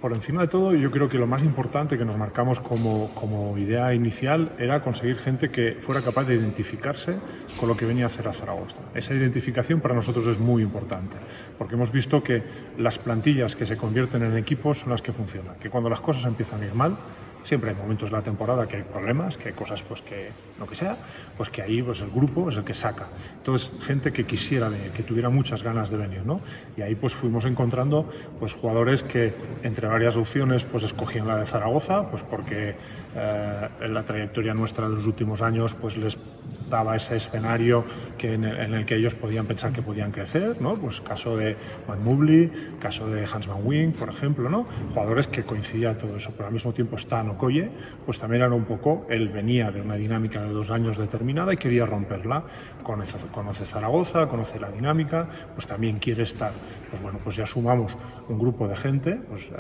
Por encima de todo, yo creo que lo más importante que nos marcamos como idea inicial era conseguir gente que fuera capaz de identificarse con lo que venía a hacer a Zaragoza. Esa identificación para nosotros es muy importante, porque hemos visto que las plantillas que se convierten en equipos son las que funcionan, que cuando las cosas empiezan a ir mal, siempre hay momentos de la temporada que hay problemas, que hay cosas pues que lo que sea, pues que ahí pues el grupo es el que saca. Entonces, gente que quisiera venir, que tuviera muchas ganas de venir, ¿no? Y ahí pues fuimos encontrando pues jugadores que entre varias opciones pues escogían la de Zaragoza, pues porque en la trayectoria nuestra de los últimos años pues les daba ese escenario en el que ellos podían pensar que podían crecer, ¿no? Pues caso de Van Mubli, caso de Hans Van Wink, por ejemplo, ¿no? Jugadores que coincidía todo eso, pero al mismo tiempo Stan Okoye, pues también era un poco, él venía de una dinámica de 2 años determinada y quería romperla, conoce Zaragoza, conoce la dinámica, pues también quiere estar, pues bueno, pues ya sumamos un grupo de gente, pues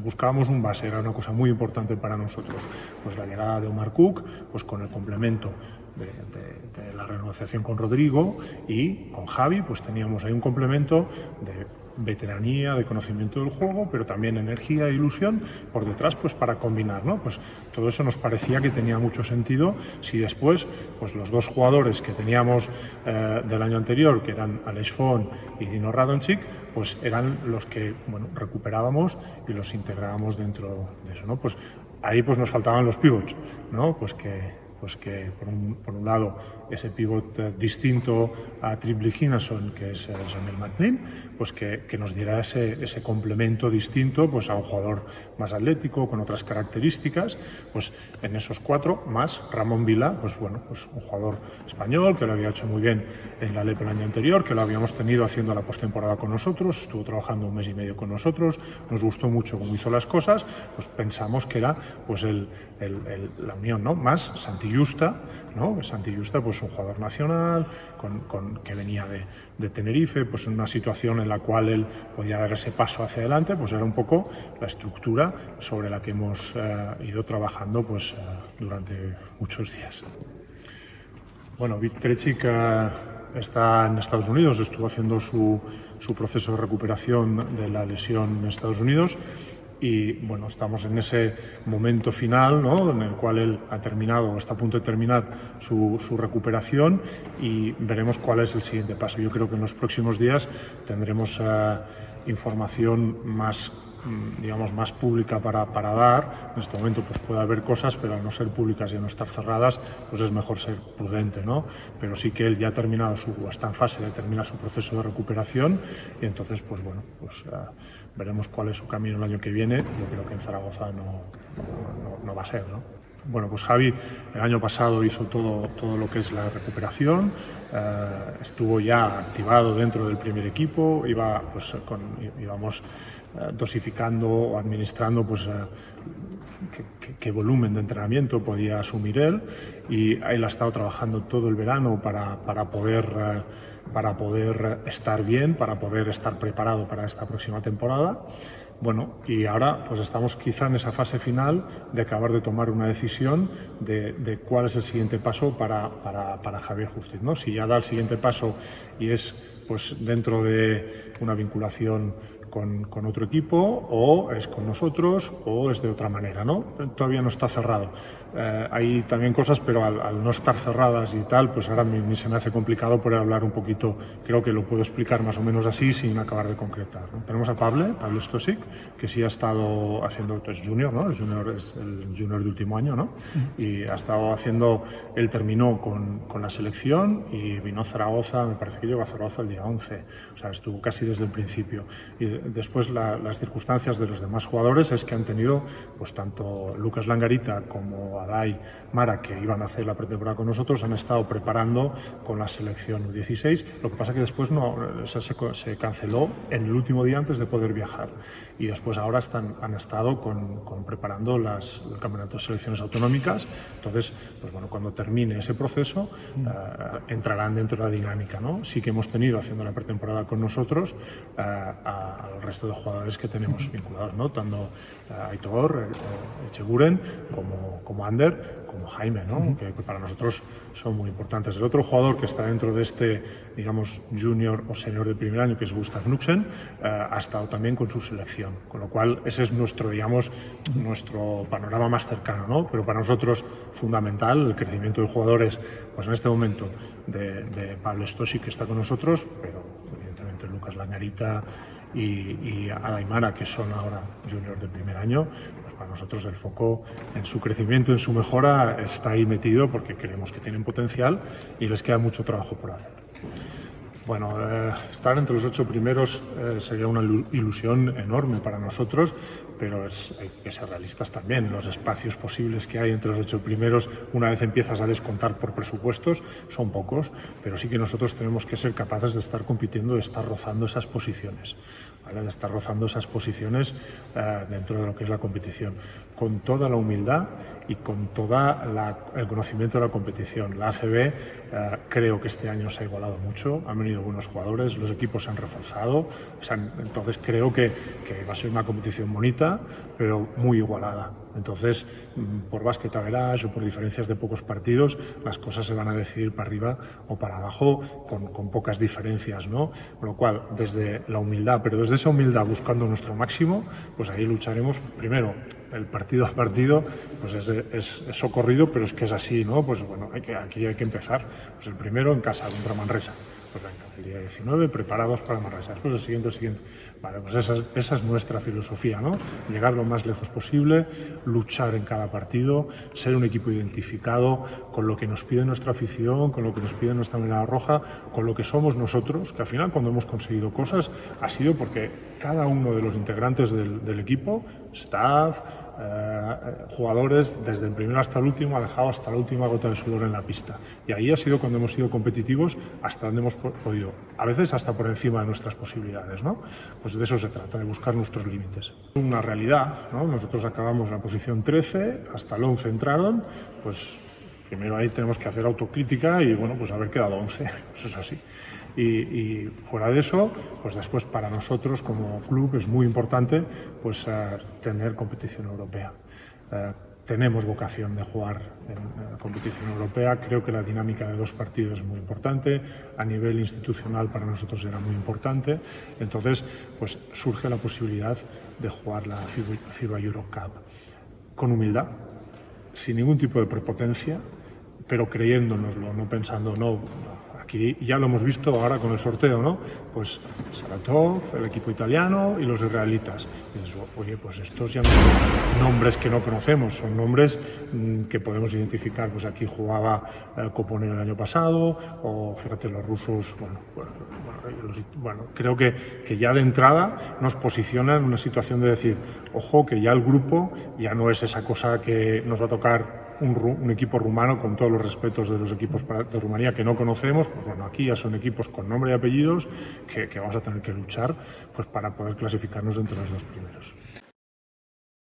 buscábamos un base, era una cosa muy importante para nosotros, pues la llegada de Omar Cook, pues con el complemento de la renegociación con Rodrigo y con Javi, pues teníamos ahí un complemento de veteranía, de conocimiento del juego, pero también energía e ilusión por detrás, pues para combinar, ¿no? Pues todo eso nos parecía que tenía mucho sentido si después, pues los 2 jugadores que teníamos del año anterior, que eran Aleix Font y Dino Radonjic, pues eran los que, bueno, recuperábamos y los integrábamos dentro de eso, ¿no? Pues ahí pues nos faltaban los pivots, ¿no? Pues que por un lado ese pivot distinto a Triple Hinason, que es Jamel McNeil, pues que nos diera ese complemento distinto pues a un jugador más atlético, con otras características, pues en esos 4, más Ramón Vila, pues bueno, pues un jugador español que lo había hecho muy bien en la LEP el año anterior, que lo habíamos tenido haciendo la postemporada con nosotros, estuvo trabajando 1 mes y medio con nosotros, nos gustó mucho cómo hizo las cosas, pues pensamos que era pues la unión, ¿no? Más Santi Justa, ¿no? Santi Justa, pues un jugador nacional que venía de Tenerife, pues en una situación en la cual él podía dar ese paso hacia adelante, pues era un poco la estructura sobre la que hemos ido trabajando pues durante muchos días. Bueno, Vít Krejcik está en Estados Unidos, estuvo haciendo su proceso de recuperación de la lesión en Estados Unidos. Y bueno, estamos en ese momento final, ¿no? En el cual él ha terminado o está a punto de terminar su recuperación y veremos cuál es el siguiente paso. Yo creo que en los próximos días tendremos información más, digamos, más pública para dar. En este momento pues puede haber cosas, pero al no ser públicas y no estar cerradas, pues es mejor ser prudente, ¿no? Pero sí que él ya ha terminado está en fase de terminar su proceso de recuperación y entonces pues bueno, pues veremos cuál es su camino el año que viene. Yo creo que en Zaragoza no va a ser, ¿no? Bueno, pues Javi el año pasado hizo todo lo que es la recuperación, estuvo ya activado dentro del primer equipo, íbamos dosificando o administrando pues qué volumen de entrenamiento podía asumir él, y él ha estado trabajando todo el verano para poder estar bien, para poder estar preparado para esta próxima temporada. Bueno, y ahora pues estamos quizá en esa fase final de acabar de tomar una decisión de cuál es el siguiente paso para Javier Justiz, ¿no? Si ya da el siguiente paso y es pues dentro de una vinculación con otro equipo, o es con nosotros, o es de otra manera, ¿no? Todavía no está cerrado. Hay también cosas, pero al no estar cerradas y tal, pues ahora se me hace complicado poder hablar un poquito. Creo que lo puedo explicar más o menos así sin acabar de concretar, ¿no? Tenemos a Pablo Stosic, que sí ha estado haciendo, es junior, ¿no? Es el junior de último año, ¿no? Y ha estado haciendo, él terminó con la selección y vino a Zaragoza, me parece que llegó a Zaragoza el día 11, o sea, estuvo casi desde el principio. Y después las circunstancias de los demás jugadores es que han tenido, pues tanto Lucas Langarita como Adai Mara, que iban a hacer la pretemporada con nosotros, han estado preparando con la selección 16. Lo que pasa que después se canceló en el último día antes de poder viajar. Y después ahora han estado preparando el campeonato de selecciones autonómicas. Entonces, pues bueno, cuando termine ese proceso, entrarán dentro de la dinámica, ¿no? Sí que hemos tenido, haciendo la pretemporada con nosotros, a al resto de jugadores que tenemos vinculados, ¿no? Tanto Aitor, Echeguren, como Ander, como Jaime, ¿no? Que para nosotros son muy importantes. El otro jugador que está dentro de este, digamos, junior o senior de primer año, que es Gustav Nuxen, ha estado también con su selección, con lo cual ese es nuestro, digamos, nuestro panorama más cercano, ¿no? Pero para nosotros fundamental el crecimiento de jugadores, pues en este momento de Pablo Stosi, que está con nosotros, pero evidentemente Lucas Lañarita y Adaimara, que son ahora juniors de primer año, pues para nosotros el foco en su crecimiento, en su mejora, está ahí metido porque creemos que tienen potencial y les queda mucho trabajo por hacer. Bueno, estar entre los 8 primeros sería una ilusión enorme para nosotros, pero hay que ser realistas también. Los espacios posibles que hay entre los 8 primeros, una vez empiezas a descontar por presupuestos, son pocos, pero sí que nosotros tenemos que ser capaces de estar compitiendo, de estar rozando esas posiciones, ¿vale? De estar rozando esas posiciones dentro de lo que es la competición, con toda la humildad y con todo el conocimiento de la competición. La ACB creo que este año se ha igualado mucho, han venido buenos jugadores, los equipos se han reforzado, entonces creo que va a ser una competición bonita, pero muy igualada. Entonces, por básquet average o por diferencias de pocos partidos, las cosas se van a decidir para arriba o para abajo con pocas diferencias, ¿no? Con lo cual, desde la humildad, pero desde esa humildad buscando nuestro máximo, pues ahí lucharemos primero. El partido a partido pues es socorrido, pero es que es así, ¿no? Pues bueno, aquí hay que empezar. Pues el primero en casa contra Manresa. Pues venga, el día 19 preparados para Manresa. Después el siguiente. Vale, pues esa es nuestra filosofía, ¿no? Llegar lo más lejos posible, luchar en cada partido, ser un equipo identificado con lo que nos pide nuestra afición, con lo que nos pide nuestra mirada roja, con lo que somos nosotros, que al final cuando hemos conseguido cosas ha sido porque cada uno de los integrantes del equipo, staff, jugadores, desde el primero hasta el último, ha dejado hasta la última gota de sudor en la pista. Y ahí ha sido cuando hemos sido competitivos hasta donde hemos podido. A veces hasta por encima de nuestras posibilidades, ¿no? Pues de eso se trata, de buscar nuestros límites. Una realidad, ¿no? Nosotros acabamos en la posición 13, hasta el 11 entraron, pues primero ahí tenemos que hacer autocrítica y bueno, pues haber quedado 11, pues es así. Y fuera de eso, pues después para nosotros como club es muy importante pues tener competición europea. Tenemos vocación de jugar en competición europea. Creo que la dinámica de 2 partidos es muy importante. A nivel institucional para nosotros era muy importante. Entonces, pues surge la posibilidad de jugar la FIBA Europe Cup con humildad, sin ningún tipo de prepotencia, pero creyéndonoslo, no pensando, aquí ya lo hemos visto ahora con el sorteo, ¿no? Pues Saratov, el equipo italiano y los israelitas. Y dices, oye, pues estos ya no son nombres que no conocemos, son nombres que podemos identificar. Pues aquí jugaba Koponen el año pasado, o fíjate, los rusos, bueno, creo que ya de entrada nos posiciona en una situación de decir, ojo, que ya el grupo ya no es esa cosa que nos va a tocar un equipo rumano, con todos los respetos de los equipos de Rumanía que no conocemos. Pues bueno, aquí ya son equipos con nombre y apellidos que vamos a tener que luchar pues para poder clasificarnos entre los 2 primeros.